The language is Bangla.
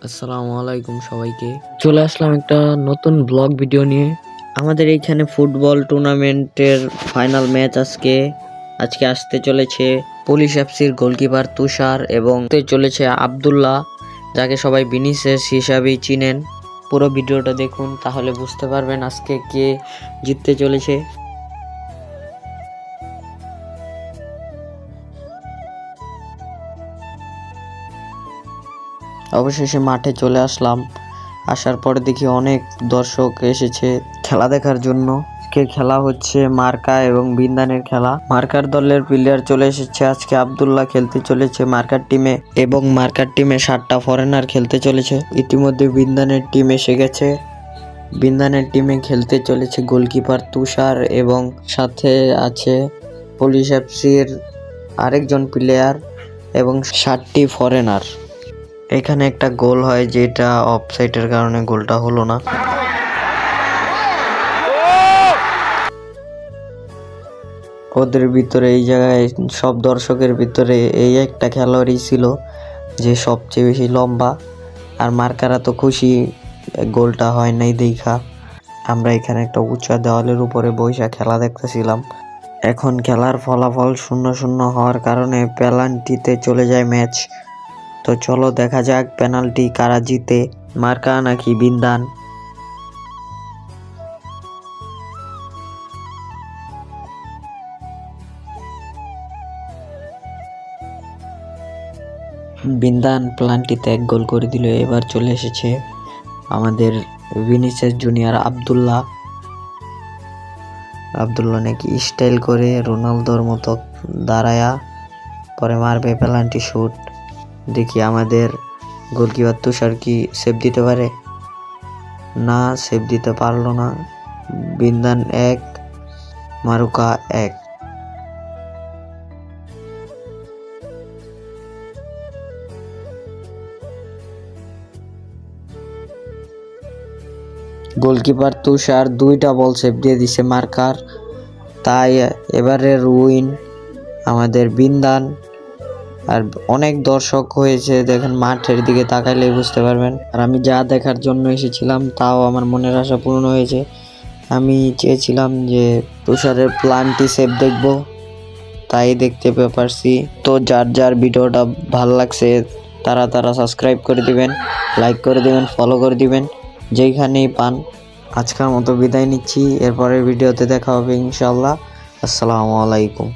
আসসালামু আলাইকুম সবাইকে। চলে আসলাম একটা নতুন ব্লগ ভিডিও নিয়ে। আমাদের এইখানে ফুটবল টুর্নামেন্টের ফাইনাল ম্যাচ আজকে আসতে চলেছে পুলিশ এফসির গোলকিপার তুষার এবং চলেছে আব্দুল্লাহ, যাকে সবাই ভিনিসিয়াস হিসাবেই চিনেন। পুরো ভিডিওটা দেখুন, তাহলে বুঝতে পারবেন আজকে কে জিততে চলেছে। অবশেষে মাঠে চলে আসলাম। আসার পরে দেখি অনেক দর্শক এসেছে খেলা দেখার জন্য। আজকে খেলা হচ্ছে মার্কা এবং বিন্দানের খেলা। মার্কার দলের প্লেয়ার চলে এসেছে। আজকে আব্দুল্লাহ খেলতে চলেছে মার্কার টিমে এবং মার্কার টিমে 7টা ফরেনার খেলতে চলেছে। ইতিমধ্যে বিন্দানের টিম এসে গেছে। বিন্দানের টিমে খেলতে চলেছে গোলকিপার তুষার এবং সাথে আছে পুলিশ এফসির আরেকজন প্লেয়ার এবং 7টি ফরেনার। এখানে একটা গোল হয়, যেটা অফসাইডের কারণে গোলটা হলো না। ওদের ভিতরে এই জায়গায় সব দর্শকের ভিতরে এই একটা খেলোয়াড়ই ছিল যে সবচেয়ে বেশি লম্বা, আর মার্কারা তো খুশি গোলটা হয় নাই দেখা। আমরা এখানে একটা উঁচা দেওয়ালের উপরে বৈশা খেলা দেখতেছিলাম। এখন খেলার ফলাফল 0-0 হওয়ার কারণে পেনাল্টিতে চলে যায় ম্যাচ। তো চলো দেখা যাক পেনাল্টি কারা জিতে, মার্কা নাকি বিন্দান। বিন্দান পেনাল্টিতে 1 গোল করে দিল। এবার চলে এসেছে আমাদের ভিনিসিয়াস জুনিয়র আব্দুল্লাহ নাকি স্টাইল করে রোনালদোর মতো দাঁড়ায়া পরে মারবে পেনাল্টি শুট। দেখি আমাদের গোলকিপার তুষার কি সেভ দিতে পারে। না, সেভ দিতে পারলো না। বিন্দান 1 মারুকা 1। গোলকিপার তুষার 2টা বল সেভ দিয়ে দিছে মার্কার, তাই এবারের উইন আমাদের বিন্দান। আর অনেক দর্শক হয়েছে, দেখেন মাঠের দিকে তাকাইলেই বুঝতে পারবেন। আর আমি যা দেখার জন্য এসেছিলাম তাও আমার মনের আশা পূর্ণ হয়েছে। আমি চেয়েছিলাম যে তুষারের প্ল্যানটি সেভ দেখব, তাই দেখতে পারছি। তো যার ভিডিওটা ভালো লাগছে তারা সাবস্ক্রাইব করে দিবেন, লাইক করে দিবেন, ফলো করে দিবেন যেইখানেই পান। আজকের মতো বিদায় নিচ্ছি, এরপরের ভিডিওতে দেখা হবে ইনশাআল্লাহ। আসসালামু আলাইকুম।